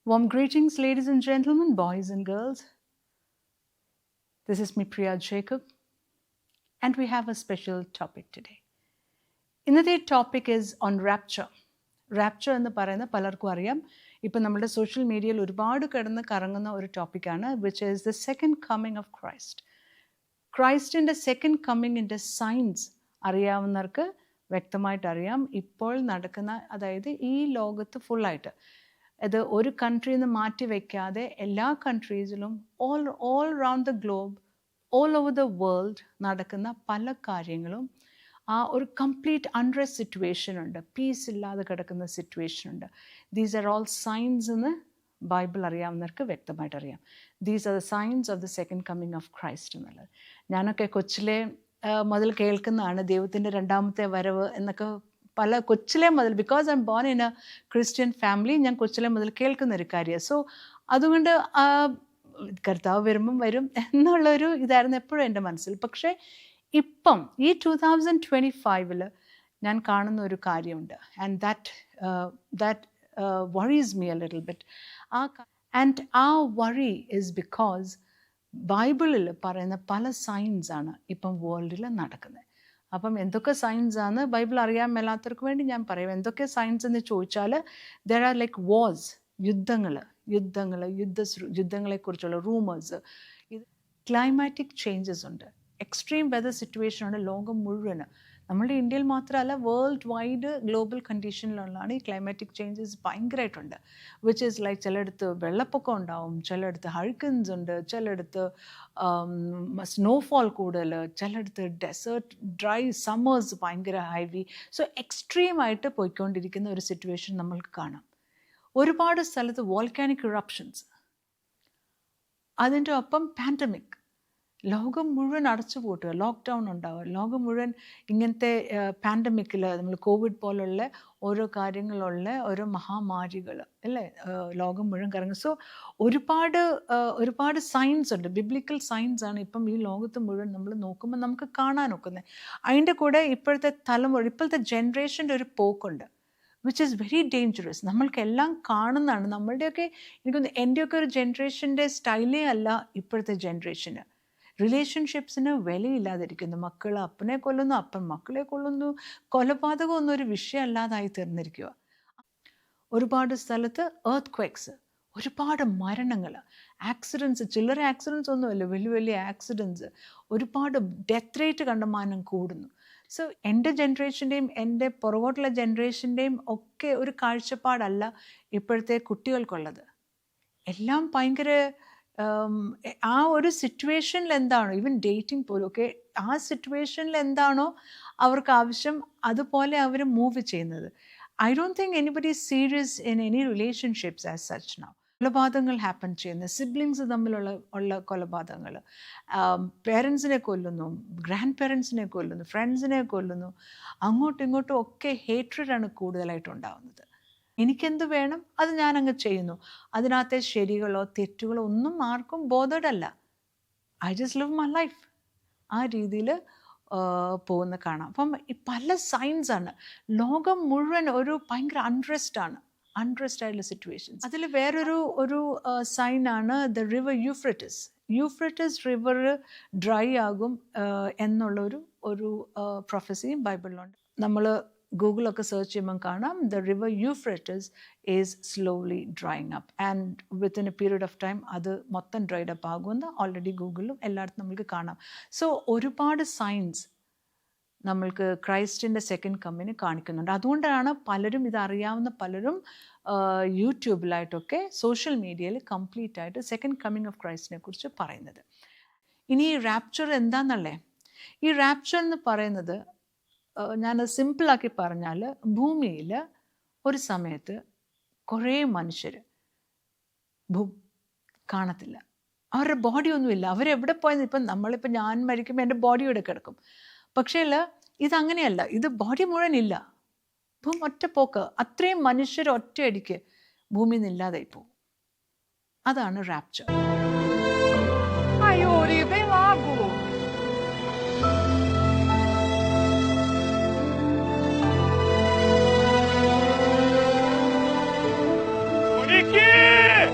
Warm greetings, ladies and gentlemen, boys and girls. This is me, Priya Jacob, and we have a special topic today. ഇന്നത്തെ topic is on rapture. Rapture എന്ന് പറയുന്ന പലർക്കും അറിയാം. ഇപ്പം നമ്മുടെ social മീഡിയയിൽ ഒരുപാട് കിടന്ന് കറങ്ങുന്ന ഒരു ടോപ്പിക്കാണ്, which is the second coming of Christ. ക്രൈസ്റ്റിൻ്റെ സെക്കൻഡ് കമ്മിങ്ങിൻ്റെ സയൻസ് അറിയാവുന്നവർക്ക് വ്യക്തമായിട്ട് അറിയാം. ഇപ്പോൾ നടക്കുന്ന, അതായത് ഈ ലോകത്ത് ഫുള്ളായിട്ട്, അത് ഒരു കൺട്രിയിൽ നിന്ന് മാറ്റി വയ്ക്കാതെ എല്ലാ കൺട്രീസിലും all round the globe, all over the world നടക്കുന്ന പല കാര്യങ്ങളും ആ ഒരു കംപ്ലീറ്റ് അൺറെസ്റ്റ് സിറ്റുവേഷൻ ഉണ്ട്, പീസ് ഇല്ലാതെ കിടക്കുന്ന സിറ്റുവേഷൻ ഉണ്ട്. ദീസ് ആർ ഓൾ സൈൻസ് എന്ന് ബൈബിൾ അറിയാവുന്നവർക്ക് വ്യക്തമായിട്ട് അറിയാം. These are the signs of the second coming of Christ എന്നുള്ളത്. ഞാനൊക്കെ കൊച്ചിലെ മുതൽ കേൾക്കുന്നതാണ് ദൈവത്തിൻ്റെ രണ്ടാമത്തെ വരവ് എന്നൊക്കെ. കൊച്ചിലെ മുതൽ, because I M born in A Christian family, ഞാൻ കൊച്ചിലെ മുതൽ കേൾക്കുന്നൊരു കാര്യമാണ്. സോ അതുകൊണ്ട് കർത്താവ് വരും എന്നുള്ളൊരു ഇതായിരുന്നു എപ്പോഴും എൻ്റെ മനസ്സിൽ. പക്ഷേ ഇപ്പം ഈ 2025 ഞാൻ കാണുന്ന ഒരു കാര്യമുണ്ട്, and that worries me a little bit. And ആ വറി ഈസ് ബിക്കോസ് ബൈബിളിൽ പറയുന്ന പല സൈൻസാണ് ഇപ്പം വേൾഡിൽ നടക്കുന്നത്. അപ്പം എന്തൊക്കെ സയൻസാണ് ബൈബിൾ അറിയാൻ മേലാത്തവർക്ക് വേണ്ടി ഞാൻ പറയാം. എന്തൊക്കെ സയൻസ് എന്ന് ചോദിച്ചാൽ, ദർ ആർ ലൈക്ക് വാർസ്, യുദ്ധങ്ങളെക്കുറിച്ചുള്ള റൂമേഴ്സ്, ഇത് ക്ലൈമാറ്റിക് ചേഞ്ചസ് ഉണ്ട്, എക്സ്ട്രീം വെതർ സിറ്റുവേഷൻ ഉണ്ട് ലോകം മുഴുവൻ. നമ്മുടെ ഇന്ത്യയിൽ മാത്രമല്ല, വേൾഡ് വൈഡ് ഗ്ലോബൽ കണ്ടീഷനിലുള്ളതാണ് ഈ ക്ലൈമാറ്റിക് ചേഞ്ചസ് ഭയങ്കരമായിട്ടുണ്ട്. വിച്ച് ഈസ് ലൈക്ക് ചിലയിടത്ത് വെള്ളപ്പൊക്കം ഉണ്ടാവും, ചിലയിടത്ത് ഹറിക്കൻസ് ഉണ്ട്, ചിലയിടത്ത് സ്നോഫോൾ കൂടുതൽ, ചിലയിടത്ത് ഡെസേർട്ട് ഡ്രൈ സമ്മേഴ്സ് ഭയങ്കര ഹൈവി. സോ എക്സ്ട്രീമായിട്ട് പോയിക്കൊണ്ടിരിക്കുന്ന ഒരു സിറ്റുവേഷൻ നമ്മൾക്ക് കാണാം. ഒരുപാട് സ്ഥലത്ത് വോൾക്കാനിക് ഇറപ്ഷൻസ്, അതിൻ്റെ ഒപ്പം പാൻഡമിക്, ലോകം മുഴുവൻ അടച്ചു പൂട്ടുക, ലോക്ക്ഡൗൺ ഉണ്ടാവുക, ലോകം മുഴുവൻ ഇങ്ങനത്തെ പാൻഡമിക്കിൽ, നമ്മൾ കോവിഡ് പോലുള്ള ഓരോ കാര്യങ്ങളുള്ള ഓരോ മഹാമാരികൾ അല്ലേ, ലോകം മുഴുവൻ കറങ്ങും. സോ ഒരുപാട് സയൻസ് ഉണ്ട്, ബിബ്ലിക്കൽ സയൻസ് ആണ് ഇപ്പം ഈ ലോകത്ത് മുഴുവൻ നമ്മൾ നോക്കുമ്പോൾ നമുക്ക് കാണാൻ ഒക്കുന്നത്. അതിൻ്റെ കൂടെ ഇപ്പോഴത്തെ തലമുറ, ഇപ്പോഴത്തെ ജനറേഷൻ്റെ ഒരു പോക്കുണ്ട്, വിച്ച് ഈസ് വെരി ഡേഞ്ചറസ്. നമ്മൾക്കെല്ലാം കാണുന്നതാണ്. നമ്മളുടെയൊക്കെ, എനിക്കൊന്ന് എൻ്റെയൊക്കെ ഒരു ജനറേഷൻ്റെ സ്റ്റൈലേ അല്ല ഇപ്പോഴത്തെ ജനറേഷന്. റിലേഷൻഷിപ്സിന് വിലയില്ലാതിരിക്കുന്നു. മക്കൾ അപ്പനെ കൊല്ലുന്നു, അപ്പൻ മക്കളെ കൊല്ലുന്നു. കൊലപാതകം ഒന്നും ഒരു വിഷയമല്ലാതായി തീർന്നിരിക്കുക. ഒരുപാട് സ്ഥലത്ത് എർത്ത് ക്വേക്സ്, ഒരുപാട് മരണങ്ങൾ, ആക്സിഡൻസ്, ചില്ലറ ആക്സിഡൻസ് ഒന്നുമല്ല, വലിയ വലിയ ആക്സിഡൻസ്, ഒരുപാട് ഡെത്ത് റേറ്റ് കണ്ടമാനം കൂടുന്നു. സോ എൻ്റെ ജനറേഷൻ്റെയും എൻ്റെ പുറകോട്ടുള്ള ജനറേഷൻ്റെയും ഒക്കെ ഒരു കാഴ്ചപ്പാടല്ല ഇപ്പോഴത്തെ കുട്ടികൾക്കുള്ളത്. എല്ലാം ഭയങ്കര ആ ഒരു സിറ്റുവേഷനിൽ എന്താണോ, ഈവൻ ഡേറ്റിംഗ് പോലും ഒക്കെ, ആ സിറ്റുവേഷനിൽ എന്താണോ അവർക്ക് ആവശ്യം അതുപോലെ അവർ മൂവ് ചെയ്യുന്നത്. I don't think anybody is serious in any relationships as such now. കൊലപാതകങ്ങൾ ഹാപ്പൻ ചെയ്യുന്നത്, സിബ്ലിങ്സ് തമ്മിലുള്ള കൊലപാതകങ്ങൾ, പേരൻസിനെ കൊല്ലുന്നു, ഗ്രാൻഡ് പേരൻസിനെ കൊല്ലുന്നു, ഫ്രണ്ട്സിനെ കൊല്ലുന്നു, അങ്ങോട്ടും ഇങ്ങോട്ടും ഒക്കെ ഹേറ്റ്രഡാണ് കൂടുതലായിട്ട് ഉണ്ടാകുന്നത്. എനിക്കെന്ത് വേണം അത് ഞാനങ്ങ് ചെയ്യുന്നു. അതിനകത്തെ ശരികളോ തെറ്റുകളോ ഒന്നും ആർക്കും ബോധേഡല്ല. I just live my life. ആ രീതിയിൽ പോകുന്ന കാണാം. അപ്പം പല സൈൻസാണ്. ലോകം മുഴുവൻ ഒരു ഭയങ്കര അൺറെസ്റ്റ് ആയിട്ടുള്ള സിറ്റുവേഷൻസ്. അതിൽ വേറൊരു സൈനാണ് the river Euphrates river dry ആകും എന്നുള്ളൊരു പ്രൊഫസിയും ബൈബിളിലുണ്ട്. നമ്മൾ ഗൂഗിളൊക്കെ സെർച്ച് ചെയ്യുമ്പം കാണാം, the river Euphrates is slowly drying up and within a period of time അത് മൊത്തം ഡ്രൈഡ് അപ്പ് ആകുമെന്ന് ഓൾറെഡി ഗൂഗിളിലും എല്ലായിടത്തും നമുക്ക് കാണാം. സോ ഒരുപാട് സയൻസ് നമ്മൾക്ക് ക്രൈസ്റ്റിൻ്റെ സെക്കൻഡ് കമ്മിങ് കാണിക്കുന്നുണ്ട്. അതുകൊണ്ടാണ് പലരും ഇതറിയാവുന്ന പലരും യൂട്യൂബിലായിട്ടൊക്കെ സോഷ്യൽ മീഡിയയിൽ കംപ്ലീറ്റ് ആയിട്ട് സെക്കൻഡ് കമ്മിങ് ഓഫ് ക്രൈസ്റ്റിനെ കുറിച്ച് പറയുന്നത്. ഇനി ഈ റാപ്ചർ എന്താണെന്നല്ലേ, ഈ റാപ്ചർ എന്ന് പറയുന്നത്, ഞാനത് സിമ്പിളാക്കി പറഞ്ഞാൽ, ഭൂമിയിൽ ഒരു സമയത്ത് കുറേ മനുഷ്യർ കാണത്തില്ല, അവരുടെ ബോഡി ഒന്നുമില്ല, അവരെവിടെ പോയെന്ന്. ഇപ്പം ഞാൻ മരിക്കുമ്പോൾ എൻ്റെ ബോഡി ഇവിടെ കിടക്കും. പക്ഷേ ഇതങ്ങനെയല്ല, ഇത് ബോഡി മുഴുവൻ ഇല്ല, ഭൂമി ഒറ്റ പോക്ക്, അത്രയും മനുഷ്യർ ഒറ്റയടിക്ക് ഭൂമിയിൽ നിന്ന് ഇല്ലാതായി പോകും. അതാണ് റാപ്ചർ. Nikki!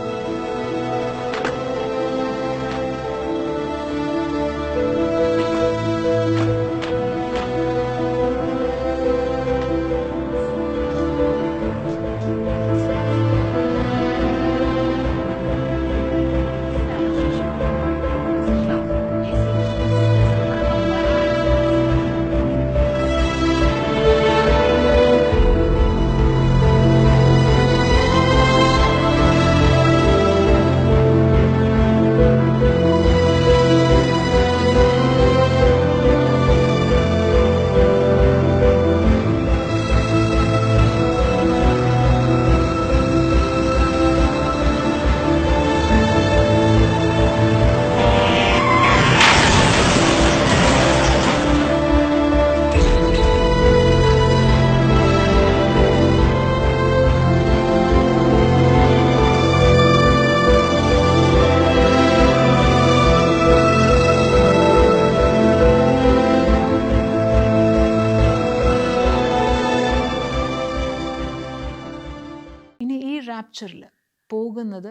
റാപ്ചറിൽ പോകുന്നത്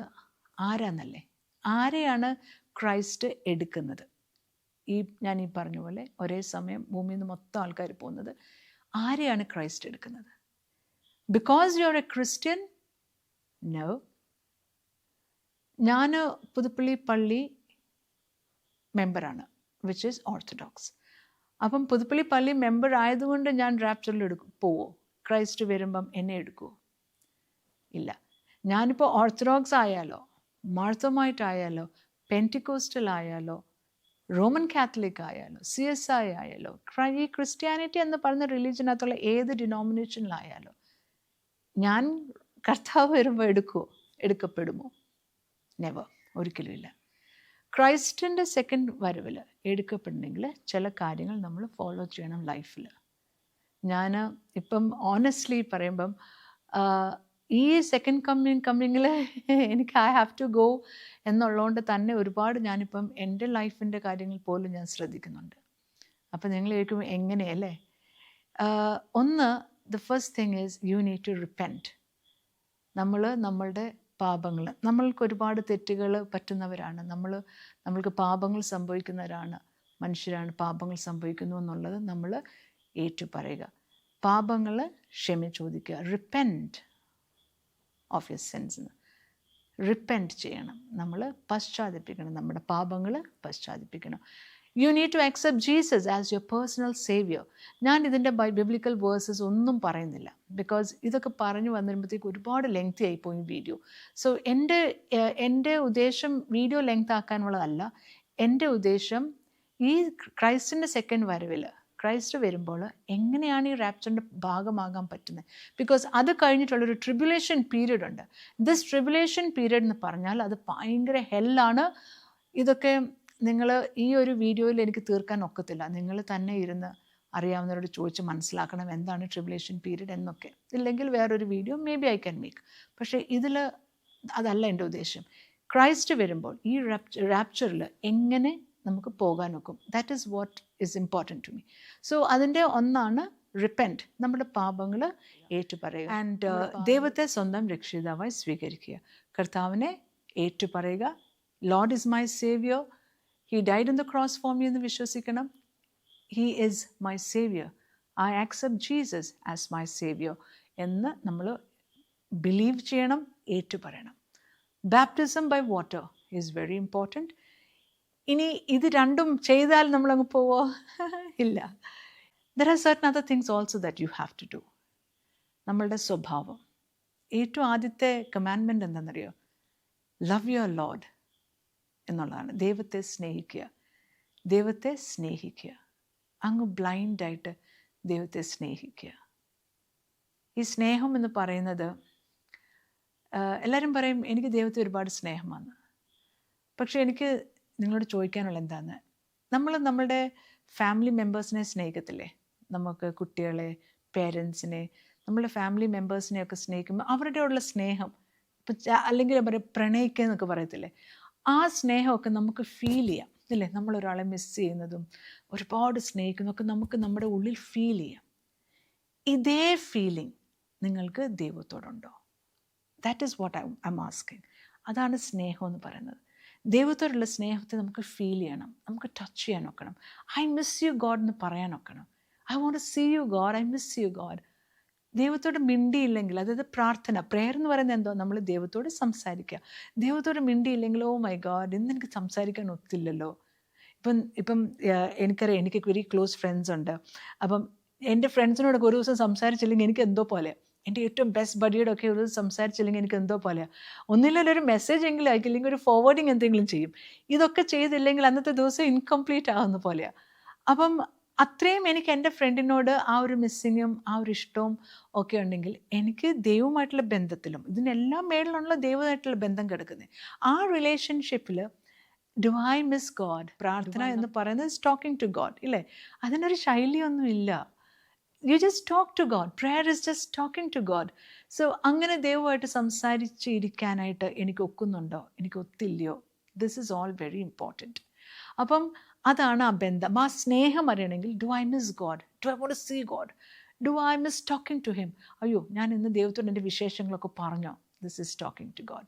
ആരാന്നല്ലേ? ആരെയാണ് ക്രൈസ്റ്റ് എടുക്കുന്നത്? ഞാൻ പറഞ്ഞ പോലെ ഒരേ സമയം ഭൂമിയിൽ നിന്ന് മൊത്തം ആൾക്കാർ പോകുന്നത് ആരെയാണ് ക്രൈസ്റ്റ് എടുക്കുന്നത്? Because you are a Christian? No. ഞാൻ പുതുപ്പള്ളി പള്ളി മെമ്പറാണ്, വിച്ച് ഈസ് ഓർത്തഡോക്സ്. അപ്പം പുതുപ്പള്ളി പള്ളി മെമ്പർ ആയതുകൊണ്ട് ഞാൻ റാപ്ചറിൽ പോവോ? ക്രൈസ്റ്റ് വരുമ്പം എന്നെ എടുക്കുമോ? ഇല്ല. ഞാനിപ്പോൾ ഓർത്തഡോക്സ് ആയാലോ, മാർത്തോമായിട്ടായാലോ, പെൻറ്റിക്കോസ്റ്റൽ ആയാലോ, റോമൻ കാത്തലിക് ആയാലോ, CSI ആയാലോ, ഈ ക്രിസ്ത്യാനിറ്റി എന്ന് പറയുന്ന റിലീജിയനകത്തുള്ള ഏത് ഡിനോമിനേഷനിലായാലോ, ഞാൻ കർത്താവ് വരുമ്പോൾ എടുക്കപ്പെടുമോ? നെവർ, ഒരിക്കലുമില്ല. ക്രൈസ്റ്റിൻ്റെ സെക്കൻഡ് വരവിൽ എടുക്കപ്പെടണമെങ്കിൽ ചില കാര്യങ്ങൾ നമ്മൾ ഫോളോ ചെയ്യണം ലൈഫിൽ. ഞാൻ ഇപ്പം ഓണസ്റ്റ്ലി പറയുമ്പം ഈ സെക്കൻഡ് കമ്മിങ്ങിൽ എനിക്ക് ഐ ഹാവ് ടു ഗോ എന്നുള്ളതുകൊണ്ട് തന്നെ ഒരുപാട് ഞാനിപ്പം എൻ്റെ ലൈഫിൻ്റെ കാര്യങ്ങൾ പോലും ഞാൻ ശ്രദ്ധിക്കുന്നുണ്ട്. അപ്പം നിങ്ങൾ ചോദിക്കും എങ്ങനെയല്ലേ? ഒന്ന്, the first thing is you need to repent. നമ്മളുടെ പാപങ്ങൾ, നമ്മൾക്ക് ഒരുപാട് തെറ്റുകൾ പറ്റുന്നവരാണ്, നമ്മൾക്ക് പാപങ്ങൾ സംഭവിക്കുന്നവരാണ്, മനുഷ്യരാണ്, പാപങ്ങൾ സംഭവിക്കുന്നു എന്നുള്ളത് നമ്മൾ ഏറ്റുപറയുക, പാപങ്ങൾ ചോദിക്കുക, repent of your sins, repent ചെയ്യണം, നമ്മൾ പശ്ചാത്തപിക്കണം, നമ്മുടെ പാപങ്ങൾ പശ്ചാത്തപിക്കണം. You need to accept Jesus as your personal saviour. ഞാൻ ഇതിൻ്റെ ബിബ്ലിക്കൽ വേഴ്സസ് ഒന്നും പറയുന്നില്ല, ബിക്കോസ് ഇതൊക്കെ പറഞ്ഞു വന്നിരുമ്പോഴത്തേക്ക് ഒരുപാട് ലെങ്തി ആയിപ്പോയി വീഡിയോ. സോ എൻ്റെ ഉദ്ദേശം വീഡിയോ ലെങ്ത് ആക്കാനുള്ളതല്ല. എൻ്റെ ഉദ്ദേശം ഈ ക്രൈസ്റ്റിൻ്റെ സെക്കൻഡ് വരവിൽ ക്രൈസ്റ്റ് വരുമ്പോൾ എങ്ങനെയാണ് ഈ റാപ്ചറിൻ്റെ ഭാഗമാകാൻ പറ്റുന്നത്? ബിക്കോസ് അത് കഴിഞ്ഞിട്ടുള്ളൊരു ട്രിബുലേഷൻ പീരീഡ് ഉണ്ട്. ദിസ് ട്രിബുലേഷൻ പീരീഡ് എന്ന് പറഞ്ഞാൽ അത് ഭയങ്കര ഹെല്ലാണ്. ഇതൊക്കെ നിങ്ങൾ ഈ ഒരു വീഡിയോയിൽ എനിക്ക് തീർക്കാൻ ഒക്കത്തില്ല. നിങ്ങൾ തന്നെ ഇരുന്ന് അറിയാവുന്നവരോട് ചോദിച്ച് മനസ്സിലാക്കണം എന്താണ് ട്രിബുലേഷൻ പീരീഡ് എന്നൊക്കെ. ഇല്ലെങ്കിൽ വേറൊരു video may be I can make. പക്ഷേ അതല്ല എൻ്റെ ഉദ്ദേശം. ക്രൈസ്റ്റ് വരുമ്പോൾ ഈ റാപ്ചറിൽ എങ്ങനെ നമുക്ക് പോകാൻ നോക്കും, that is what is important to me. So അതിൻ്റെ ഒന്നാണ് റിപ്പൻറ്റ്, നമ്മുടെ പാപങ്ങൾ ഏറ്റുപറയുക, ആൻഡ് ദൈവത്തെ സ്വന്തം രക്ഷിതാവായി സ്വീകരിക്കുക, കർത്താവിനെ ഏറ്റുപറയുക. Lord is my saviour, he died in the cross for me എന്ന് വിശ്വസിക്കണം. He is my saviour, I accept Jesus as my saviour എന്ന് നമ്മൾ ബിലീവ് ചെയ്യണം, ഏറ്റുപറയണം. Baptism by water is very important. ഇനി ഇത് രണ്ടും ചെയ്താൽ നമ്മളങ്ങ് പോവോ? ഇല്ല. There are certain other things also that you have to do. നമ്മളുടെ സ്വഭാവം, ഏറ്റവും ആദ്യത്തെ കമാൻഡ്മെൻറ്റ് എന്താണെന്നറിയോ? ലവ് യുവർ ലോർഡ് എന്നുള്ളതാണ്. ദൈവത്തെ സ്നേഹിക്കുക, ദൈവത്തെ സ്നേഹിക്കുക, അങ്ങ് ബ്ലൈൻഡായിട്ട് ദൈവത്തെ സ്നേഹിക്കുക. ഈ സ്നേഹം എന്ന് പറയുന്നത്, എല്ലാവരും പറയും എനിക്ക് ദൈവത്തെ ഒരുപാട് സ്നേഹമാണ്. പക്ഷേ എനിക്ക് നിങ്ങളോട് ചോദിക്കാനുള്ള എന്താന്ന്, നമ്മളുടെ ഫാമിലി മെമ്പേഴ്സിനെ സ്നേഹിക്കത്തില്ലേ? നമുക്ക് കുട്ടികളെ, പേരൻസിനെ, നമ്മളുടെ ഫാമിലി മെമ്പേഴ്സിനെയൊക്കെ സ്നേഹിക്കുമ്പോൾ അവരുടെ ഉള്ള സ്നേഹം, അല്ലെങ്കിൽ പ്രണയിക്കുക എന്നൊക്കെ പറയത്തില്ലേ, ആ സ്നേഹമൊക്കെ നമുക്ക് ഫീൽ ചെയ്യാം ഇല്ലേ? നമ്മളൊരാളെ മിസ് ചെയ്യുന്നതും ഒരുപാട് സ്നേഹിക്കുന്നതൊക്കെ നമുക്ക് നമ്മുടെ ഉള്ളിൽ ഫീൽ ചെയ്യാം. ഇതേ ഫീലിംഗ് നിങ്ങൾക്ക് ദൈവത്തോടുണ്ടോ? That is what I am asking. അതാണ് സ്നേഹം എന്ന് പറയുന്നത്. ദൈവത്തോടുള്ള സ്നേഹത്തെ നമുക്ക് ഫീൽ ചെയ്യണം, നമുക്ക് ടച്ച് ചെയ്യാൻ നോക്കണം. ഐ മിസ് യു ഗോഡ് എന്ന് പറയാൻ നോക്കണം. I want to see you God, I miss you God. ദൈവത്തോട് മിണ്ടിയില്ലെങ്കിൽ, അതായത് പ്രാർത്ഥന, പ്രെയർ എന്ന് പറയുന്നത് എന്തോ, നമ്മൾ ദൈവത്തോട് സംസാരിക്കുക. ദൈവത്തോട് മിണ്ടിയില്ലെങ്കിൽ, ഓ മൈ ഗോഡ്, ഇന്ന് എനിക്ക് സംസാരിക്കാൻ ഒത്തില്ലല്ലോ. ഇപ്പം എനിക്കറിയാം, എനിക്ക് വെരി ക്ലോസ് ഫ്രണ്ട്സ് ഉണ്ട്. അപ്പം എൻ്റെ ഫ്രണ്ട്സിനോടൊക്കെ ഒരു ദിവസം സംസാരിച്ചില്ലെങ്കിൽ എനിക്ക് എന്തോ പോലെ, എൻ്റെ ഏറ്റവും ബെസ്റ്റ് ബഡിയുടെ ഒക്കെ ഒരു ദിവസം സംസാരിച്ചില്ലെങ്കിൽ എനിക്ക് എന്തോ പോലെയാണ്. ഒന്നില്ലെങ്കിൽ ഒരു മെസ്സേജ് എങ്കിലും അയക്കും, ഇല്ലെങ്കിൽ ഒരു ഫോർവേഡിങ് എന്തെങ്കിലും ചെയ്യും. ഇതൊക്കെ ചെയ്തില്ലെങ്കിൽ അന്നത്തെ ദിവസം ഇൻകംപ്ലീറ്റ് ആകുന്ന പോലെയാണ്. അപ്പം അത്രയും എനിക്ക് എൻ്റെ ഫ്രണ്ടിനോട് ആ ഒരു മിസ്സിങ്ങും ആ ഒരു ഇഷ്ടവും ഒക്കെ ഉണ്ടെങ്കിൽ എനിക്ക് ദൈവമായിട്ടുള്ള ബന്ധത്തിലും ഇതിനെല്ലാം മേളിലുള്ള ദൈവമായിട്ടുള്ള ബന്ധം കിടക്കുന്നത്. ആ റിലേഷൻഷിപ്പിൽ ഡു ഐ മിസ് ഗോഡ്? പ്രാർത്ഥന എന്ന് പറയുന്നത് ടോക്കിംഗ് ടു ഗോഡ് ഇല്ലേ? അതിനൊരു ശൈലിയൊന്നും ഇല്ല. You just talk to God. Prayer is just talking to God. So അങ്ങനെ ദൈവമായിട്ട് സംസാരിച്ചിരിക്കാനായിട്ട് എനിക്ക് ഒക്കുന്നുണ്ടോ, എനിക്ക് ഒത്തില്ലയോ? This is all very important. അപ്പം അതാണ് ആ ബന്ധം. ആ സ്നേഹം അറിയണമെങ്കിൽ, do I miss God? Do I want to see God? Do I miss talking to him? അയ്യോ, ഞാൻ ഇന്ന് ദൈവത്തോട് എൻ്റെ വിശേഷങ്ങളൊക്കെ പറഞ്ഞോ? This is talking to God.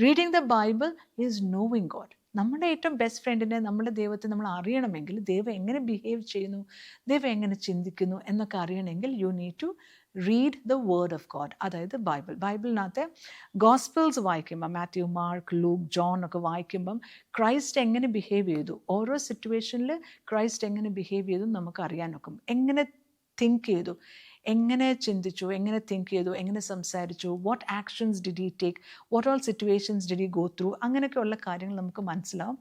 Reading the Bible is knowing God. നമ്മുടെ ഏറ്റവും ബെസ്റ്റ് ഫ്രണ്ടിനെ, നമ്മുടെ ദൈവത്തെ നമ്മൾ അറിയണമെങ്കിൽ, ദൈവം എങ്ങനെ ബിഹേവ് ചെയ്യുന്നു, ദൈവം എങ്ങനെ ചിന്തിക്കുന്നു എന്നൊക്കെ അറിയണമെങ്കിൽ you need to read the word of God, അതായത് ബൈബിൾ. ബൈബിളിനകത്തെ ഗോസ്പിൾസ് വായിക്കുമ്പം, മാത്യു, മാർക്ക്, ലൂക്ക്, ജോൺ ഒക്കെ വായിക്കുമ്പം ക്രൈസ്റ്റ് എങ്ങനെ ബിഹേവ് ചെയ്തു, ഓരോ സിറ്റുവേഷനിൽ ക്രൈസ്റ്റ് എങ്ങനെ ബിഹേവ് ചെയ്തു നമുക്ക് അറിയാനൊക്കും. എങ്ങനെ തിങ്ക് ചെയ്തു, എങ്ങനെ ചിന്തിച്ചു, എങ്ങനെ തിങ്ക് ചെയ്തു, എങ്ങനെ സംസാരിച്ചു, what actions did he take, what all situations did he go through, അങ്ങനെയൊക്കെയുള്ള കാര്യങ്ങൾ നമുക്ക് മനസ്സിലാവും.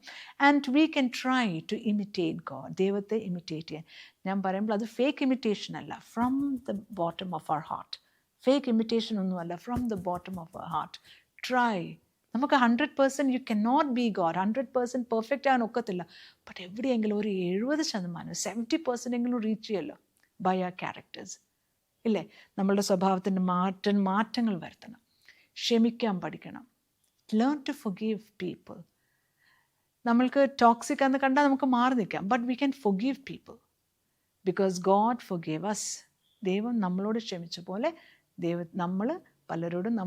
And we can try to imitate God. ദൈവത്തെ ഇമിറ്റേറ്റ് ചെയ്യാൻ ഞാൻ പറയുമ്പോൾ അത് ഫേക്ക് ഇമിറ്റേഷൻ അല്ല, from the bottom of our heart. Fake imitation ഒന്നുമല്ല, from the bottom of our heart. Try. നമുക്ക് 100% you can not be God, 100% perfect ആകാൻ ഒക്കത്തില്ല. ബട്ട് എവിടെയെങ്കിലും ഒരു 70%, 70% റീച്ച് ചെയ്യല്ലോ ബൈ ആർ ക്യാരക്ടേഴ്സ്, ഇല്ലേ? നമ്മളുടെ സ്വഭാവത്തിൻ്റെ മാറ്റങ്ങൾ വരുത്തണം, ക്ഷമിക്കാൻ പഠിക്കണം, ലേൺ ടു ഫൊർഗീവ് പീപ്പിൾ. നമ്മൾക്ക് ടോക്സിക് എന്ന് കണ്ടാൽ നമുക്ക് മാറി നിൽക്കാം, but we can forgive people because God forgave us. ദൈവം നമ്മളോട് ക്ഷമിച്ച പോലെ നമ്മൾ പലരോടും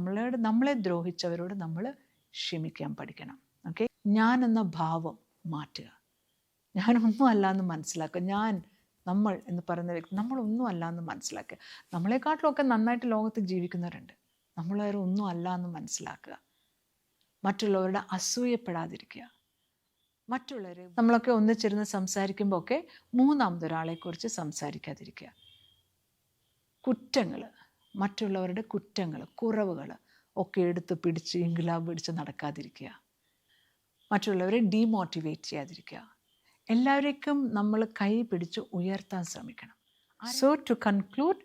നമ്മളെ ദ്രോഹിച്ചവരോട് നമ്മൾ ക്ഷമിക്കാൻ പഠിക്കണം. ഓക്കെ, ഞാൻ എന്ന ഭാവം മാറ്റുക. ഞാനൊന്നും അല്ല എന്ന് മനസ്സിലാക്കുക. നമ്മൾ എന്ന് പറയുന്ന വ്യക്തി നമ്മളൊന്നും അല്ല എന്ന് മനസ്സിലാക്കുക. നമ്മളെക്കാട്ടിലൊക്കെ നന്നായിട്ട് ലോകത്ത് ജീവിക്കുന്നവരുണ്ട്. നമ്മളവരെ ഒന്നും അല്ല എന്ന് മനസ്സിലാക്കുക. മറ്റുള്ളവരുടെ അസൂയപ്പെടാതിരിക്കുക. നമ്മളൊക്കെ ഒന്നിച്ചിരുന്ന് സംസാരിക്കുമ്പോൾ ഒക്കെ മൂന്നാമതൊരാളെക്കുറിച്ച് സംസാരിക്കാതിരിക്കുക. കുറ്റങ്ങൾ, മറ്റുള്ളവരുടെ കുറ്റങ്ങൾ, കുറവുകൾ ഒക്കെ എടുത്ത് പിടിച്ച് ഇൻഗ്ലാബ് പിടിച്ച് നടക്കാതിരിക്കുക. മറ്റുള്ളവരെ ഡീമോട്ടിവേറ്റ് ചെയ്യാതിരിക്കുക. എല്ലാവരേക്കും നമ്മൾ കൈ പിടിച്ച് ഉയർത്താൻ ശ്രമിക്കണം. സോ ടു കൺക്ലൂഡ്,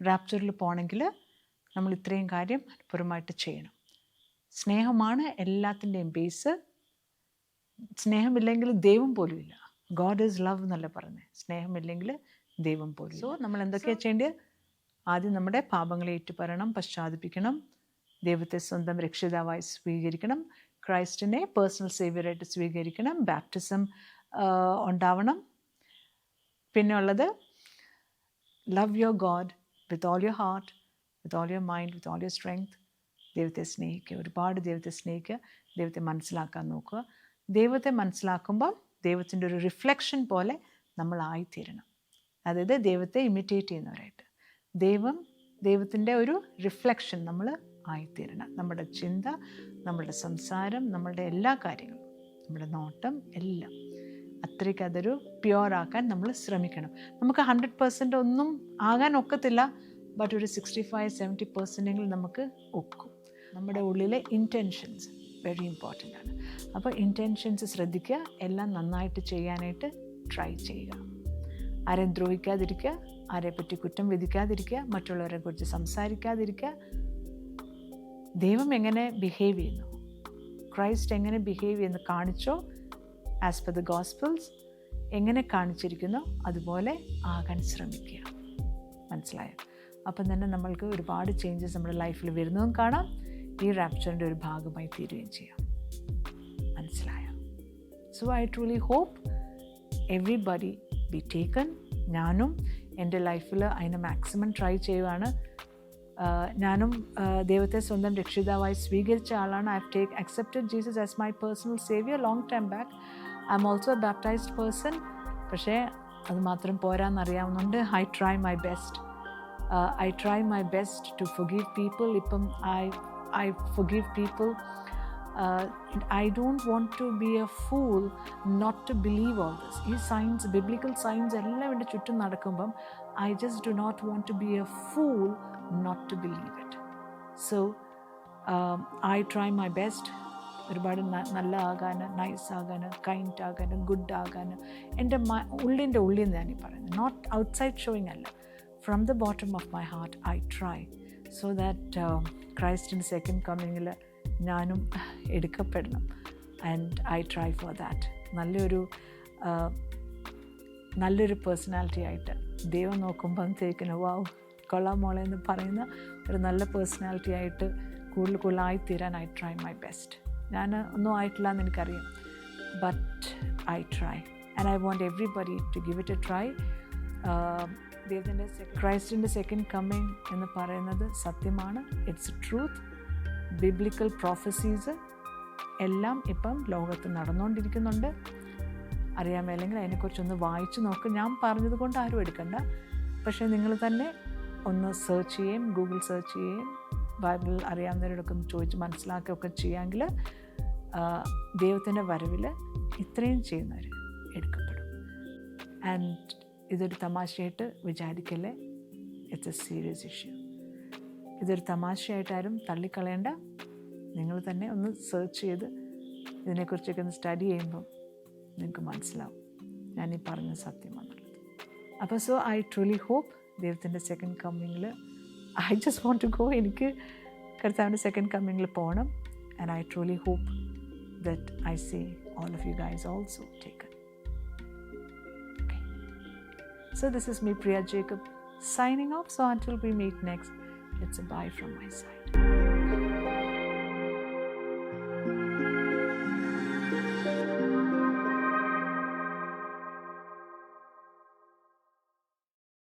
റാപ്ചറിൽ പോകണമെങ്കിൽ നമ്മൾ ഇത്രയും കാര്യം പൂർണ്ണമായിട്ട് ചെയ്യണം. സ്നേഹമാണ് എല്ലാത്തിൻ്റെയും ബേസ്. സ്നേഹമില്ലെങ്കിൽ ദൈവം പോലും ഇല്ല. ഗോഡ് ഈസ് ലവ് എന്നല്ല പറഞ്ഞത്. സ്നേഹമില്ലെങ്കിൽ ദൈവം പോലും. സോ നമ്മൾ എന്തൊക്കെയാണ് ചെയ്യേണ്ടത്? ആദ്യം നമ്മുടെ പാപങ്ങളെ ഏറ്റുപറയണം, പശ്ചാത്തപിക്കണം, ദൈവത്തെ സ്വന്തം രക്ഷിതാവായി സ്വീകരിക്കണം, ക്രൈസ്റ്റിനെ പേഴ്സണൽ സേവിയറായിട്ട് സ്വീകരിക്കണം, ബാപ്റ്റിസം ഉണ്ടാവണം. പിന്നെ ഉള്ളത്, love your God with all your heart, with all your mind, with all your strength. ദൈവത്തെ സ്നേഹിക്കുക, ഒരുപാട് ദൈവത്തെ സ്നേഹിക്കുക, ദൈവത്തെ മനസ്സിലാക്കാൻ നോക്കുക. ദൈവത്തെ മനസ്സിലാക്കുമ്പോൾ ദൈവത്തിൻ്റെ ഒരു റിഫ്ലക്ഷൻ പോലെ നമ്മളായിത്തീരണം. അതായത് ദൈവത്തെ ഇമിറ്റേറ്റ് ചെയ്യുന്നവരായിട്ട്, ദൈവത്തിൻ്റെ ഒരു റിഫ്ലക്ഷൻ നമ്മൾ ആയിത്തീരണം. നമ്മുടെ ചിന്ത, നമ്മുടെ സംസാരം, നമ്മളുടെ എല്ലാ കാര്യങ്ങളും, നമ്മുടെ നോട്ടം എല്ലാം അത്രയ്ക്ക് അതൊരു പ്യുവറാക്കാൻ നമ്മൾ ശ്രമിക്കണം. നമുക്ക് 100% ഒന്നും ആകാൻ ഒക്കത്തില്ല, ബട്ട് ഒരു 65-70% നമുക്ക് ഒക്കും. നമ്മുടെ ഉള്ളിലെ ഇൻറ്റൻഷൻസ് വെരി ഇമ്പോർട്ടൻ്റ് ആണ്. അപ്പോൾ ഇൻറ്റൻഷൻസ് ശ്രദ്ധിക്കുക, എല്ലാം നന്നായിട്ട് ചെയ്യാനായിട്ട് ട്രൈ ചെയ്യുക. ആരെയും ദ്രോഹിക്കാതിരിക്കുക, ആരെപ്പറ്റി കുറ്റം വിധിക്കാതിരിക്കുക, മറ്റുള്ളവരെ കുറിച്ച് സംസാരിക്കാതിരിക്കുക. ദൈവം എങ്ങനെ ബിഹേവ് ചെയ്യുന്നു, ക്രൈസ്റ്റ് എങ്ങനെ ബിഹേവ് ചെയ്യുന്നു കാണിച്ചോ, ആസ് പെർ ദ ഗോസ്പിൾസ് എങ്ങനെ കാണിച്ചിരിക്കുന്നോ അതുപോലെ ആകാൻ ശ്രമിക്കുക. മനസ്സിലായോ? അപ്പം തന്നെ നമ്മൾക്ക് ഒരുപാട് ചേഞ്ചസ് നമ്മുടെ ലൈഫിൽ വരുന്നതും കാണാം, ഈ റാപ്ചറിൻ്റെ ഒരു ഭാഗമായി തീരുകയും ചെയ്യാം. മനസ്സിലായോ? So I truly hope everybody be taken. ഞാനും എൻ്റെ ലൈഫിൽ അതിനെ മാക്സിമം ട്രൈ ചെയ്യുവാണ്. ഞാനും ദൈവത്തെ സ്വന്തം രക്ഷിതാവായി സ്വീകരിച്ച ആളാണ്. I have accepted Jesus as my personal saviour long time back. I am also a baptised person. പക്ഷേ അത് മാത്രം പോരാന്നറിയാവുന്നുണ്ട്. I try my best to forgive people. ഇപ്പം I forgive people. I don't want to be a fool not to believe all this. ഈ science, biblical science എല്ലാം എൻ്റെ ചുറ്റും നടക്കുമ്പം I just do not want to be a fool not to believe it. So I try my best. ഒരുപാട് നല്ല ആകാൻ, nice ആകാൻ, kind ആകാൻ, good ആകാൻ എൻ്റെ ഉള്ളിൽ ഞാനീ പറയുന്നത്, നോട്ട് ഔട്ട്സൈഡ് ഷോയിങ് അല്ല, from the bottom of my heart I try. So that ക്രൈസ്റ്റിൻ്റെ സെക്കൻഡ് കമ്മിങ്ങിൽ ഞാനും എടുക്കപ്പെടണം. And I try for that. നല്ലൊരു പേഴ്സണാലിറ്റി ആയിട്ട് ദൈവം നോക്കുമ്പോഴത്തേക്കിന് വാവ് കൊള്ളാം മോളെ എന്ന് പറയുന്ന ഒരു നല്ല പേഴ്സണാലിറ്റി ആയിട്ട് കൂടുതലായിത്തീരാൻ ഐ ട്രൈ മൈ ബെസ്റ്റ്. ഞാൻ ഒന്നും ആയിട്ടില്ല എന്ന് എനിക്കറിയാം, but I try and I want everybody to give it a try. ദൈവത്തിൻ്റെ ക്രൈസ്റ്റിൻ്റെ സെക്കൻഡ് കമ്മിങ് എന്ന് പറയുന്നത് സത്യമാണ്. It's truth. ബിബ്ലിക്കൽ പ്രോഫസീസ് എല്ലാം ഇപ്പം ലോകത്ത് നടന്നുകൊണ്ടിരിക്കുന്നുണ്ട്. അറിയാൻ മേലെങ്കിൽ അതിനെക്കുറിച്ചൊന്ന് വായിച്ചു നോക്ക്. ഞാൻ പറഞ്ഞത് കൊണ്ട് ആരും എടുക്കണ്ട. പക്ഷേ നിങ്ങൾ തന്നെ ഒന്ന് സെർച്ച് ചെയ്യുകയും ഗൂഗിൾ സെർച്ച് ചെയ്യുകയും ബൈബിൾ അറിയാവുന്നവരോടൊക്കെ ഒന്ന് ചോദിച്ച് മനസ്സിലാക്കുകയൊക്കെ ചെയ്യാമെങ്കിൽ ദൈവത്തിൻ്റെ വരവിൽ ഇത്രയും ചെയ്യുന്നവർ എടുക്കപ്പെടും. ആൻഡ് ഇതൊരു തമാശയായിട്ട് വിചാരിക്കല്ലേ. It's a serious issue. ഇതൊരു തമാശയായിട്ടാരും തള്ളിക്കളയേണ്ട. നിങ്ങൾ തന്നെ ഒന്ന് സെർച്ച് ചെയ്ത് ഇതിനെക്കുറിച്ചൊക്കെ ഒന്ന് സ്റ്റഡി ചെയ്യുമ്പം നിങ്ങൾക്ക് മനസ്സിലാവും ഞാൻ ഈ പറഞ്ഞ സത്യമാണുള്ളത്. അപ്പോൾ സോ ഐ ട്രൂലി ഹോപ്പ് ദൈവത്തിൻ്റെ സെക്കൻഡ് കമ്മിങ്ങിൽ I just want to go. എനിക്ക് കർത്താവിൻ്റെ സെക്കൻഡ് കമ്മിങ്ങിൽ പോകണം. And I truly hope that I see all of you guys also taken. Okay. So this is me, Priya Jacob, signing off. So until we meet next, it's a bye from my side.